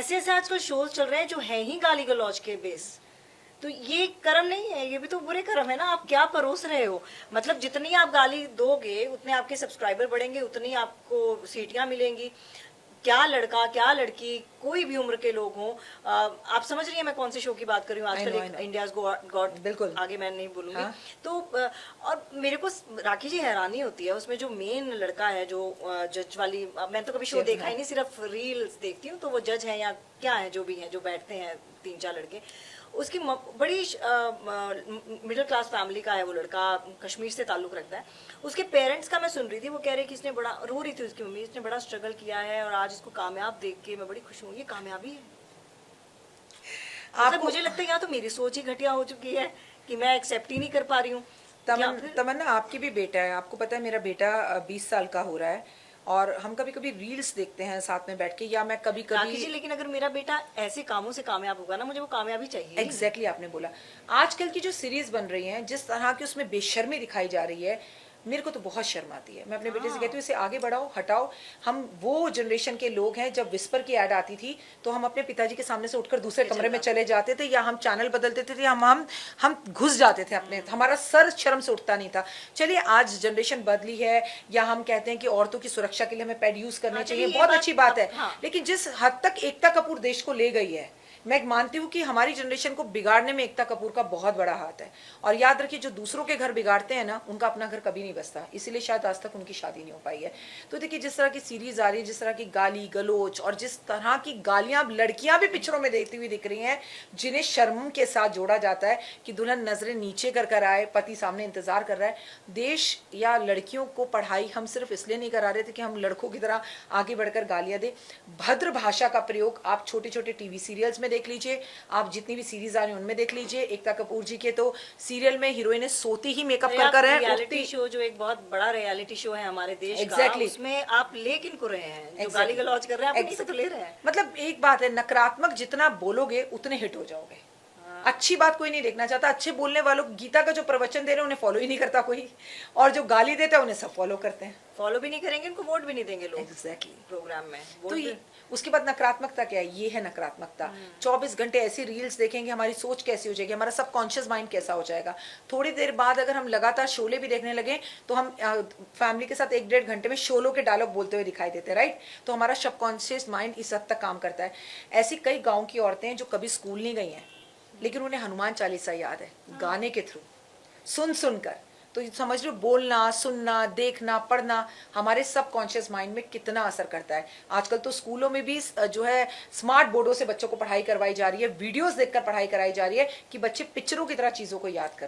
ऐसे ऐसे आजकल शोज चल रहे हैं जो है ही गाली गलौज के बेस। तो ये कर्म नहीं है, ये भी तो बुरे कर्म है ना। आप क्या परोस रहे हो? मतलब जितनी आप गाली दोगे उतने आपके सब्सक्राइबर बढ़ेंगे, उतनी आपको सीटियां मिलेंगी। क्या लड़का क्या लड़की, कोई भी उम्र के लोग हों, आप समझ रही हैं मैं कौन से शो की बात कर रही हूँ आजकल, एक इंडियाज गॉट, बिल्कुल, आगे मैं नहीं बोलूंगी। हाँ? तो और मेरे को राखी जी हैरानी होती है उसमें जो मेन लड़का है जो जज वाली, मैं तो कभी शो देखा ही नहीं, सिर्फ रील्स देखती हूँ। तो वो जज है या क्या है जो भी है, जो बैठते हैं 3-4 लड़के, उसकी बड़ी मिडिल क्लास फैमिली का है वो लड़का, कश्मीर से ताल्लुक रखता है। उसके पेरेंट्स का मैं सुन रही थी, वो कह रहे कि इसने बड़ा, रो रही थी उसकी मम्मी, इसने बड़ा स्ट्रगल किया है और आज इसको कामयाब देख के मैं बड़ी खुश हूँ। ये कामयाबी है? मतलब मुझे लगता है यहाँ तो मेरी सोच ही घटिया हो चुकी है कि मैं एक्सेप्ट ही नहीं कर पा रही हूँ। तमन्ना, आपकी भी बेटा है, आपको पता है मेरा बेटा 20 साल का हो रहा है, और हम कभी कभी रील्स देखते हैं साथ में बैठ के, या मैं कभी राखी कभी जी, लेकिन अगर मेरा बेटा ऐसे कामों से कामयाब होगा ना, मुझे वो कामयाबी चाहिए। एग्जैक्टली आपने बोला। आजकल की जो सीरीज बन रही हैं, जिस तरह की उसमें बेशर्मी दिखाई जा रही है, मेरे को तो बहुत शर्म आती है। मैं अपने बेटे से कहती हूँ इसे आगे बढ़ाओ, हटाओ। हम वो जनरेशन के लोग हैं, जब विस्पर की ऐड आती थी तो हम अपने पिताजी के सामने से उठकर दूसरे कमरे में चले जाते थे, या हम चैनल बदल देते थे, हम घुस जाते थे अपने, हमारा सर शर्म से उठता नहीं था। चलिए आज जनरेशन बदली है, या हम कहते हैं कि औरतों की सुरक्षा के लिए हमें पैड यूज करने चाहिए, बहुत अच्छी बात है। लेकिन जिस हद तक एकता कपूर देश को ले गई है, मैं मानती हूँ कि हमारी जनरेशन को बिगाड़ने में एकता कपूर का बहुत बड़ा हाथ है। और याद रखिए, जो दूसरों के घर बिगाड़ते हैं ना, उनका अपना घर कभी नहीं बसता, इसीलिए शायद आज तक उनकी शादी नहीं हो पाई है। तो देखिए, जिस तरह की सीरीज आ रही है, जिस तरह की गाली गलोच और जिस तरह की गालियां लड़कियां भी पिक्चरों में देती हुई दिख रही हैं, जिन्हें शर्म के साथ जोड़ा जाता है कि दुल्हन नजरें नीचे कर कर आए, पति सामने इंतजार कर रहा है। देश या लड़कियों को पढ़ाई हम सिर्फ इसलिए नहीं करा रहे थे कि हम लड़कों की तरह आगे बढ़कर गालियां दे। भद्र भाषा का प्रयोग आप छोटे छोटे टीवी सीरियल्स में देख लीजिए, आप जितनी भी सीरीज आ रही हैं उनमें देख लीजिए। एकता कपूर जी के तो सीरियल में हीरोइनें सोती ही मेकअप कर कर है। रियलिटी शो जो एक बहुत बड़ा रियलिटी शो है हमारे देश exactly. का, उसमें आप ले किन को रहे हैं? जो गाली गलौज कर रहे हैं, आप उन्हीं से तो ले रहे हैं। मतलब एक बात है, नकारात्मक जितना बोलोगे उतने हिट हो जाओगे। अच्छी बात कोई नहीं देखना चाहता। अच्छे बोलने वालों, गीता का जो प्रवचन दे रहे हैं उन्हें फॉलो ही नहीं करता कोई, और जो गाली देता है उन्हें सब फॉलो करते हैं। फॉलो भी नहीं करेंगे, उनको वोट भी नहीं देंगे लोग। एग्जैक्टली प्रोग्राम में तो ये उसके बाद नकारात्मकता क्या है? ये है नकारात्मकता। 24 घंटे ऐसी रील्स देखेंगे, हमारी सोच कैसी हो जाएगी, हमारा सबकॉन्शियस माइंड कैसा हो जाएगा। थोड़ी देर बाद अगर हम लगातार शोले भी देखने लगे तो हम फैमिली के साथ 1-1.5 घंटे में शोलों के डायलॉग बोलते हुए दिखाई देते हैं, राइट? तो हमारा सबकॉन्शियस माइंड इस हद तक काम करता है। ऐसी कई गाँव की औरतें हैं जो कभी स्कूल नहीं गई हैं, लेकिन उन्हें हनुमान चालीसा याद है गाने के थ्रू, सुन सुनकर। तो समझ लो, बोलना, सुनना, देखना, पढ़ना हमारे सबकॉन्शियस माइंड में कितना असर करता है। आजकल तो स्कूलों में भी जो है स्मार्ट बोर्डों से बच्चों को पढ़ाई करवाई जा रही है, वीडियोस देखकर पढ़ाई कराई जा रही है कि बच्चे पिक्चरों की तरह चीजों को याद कर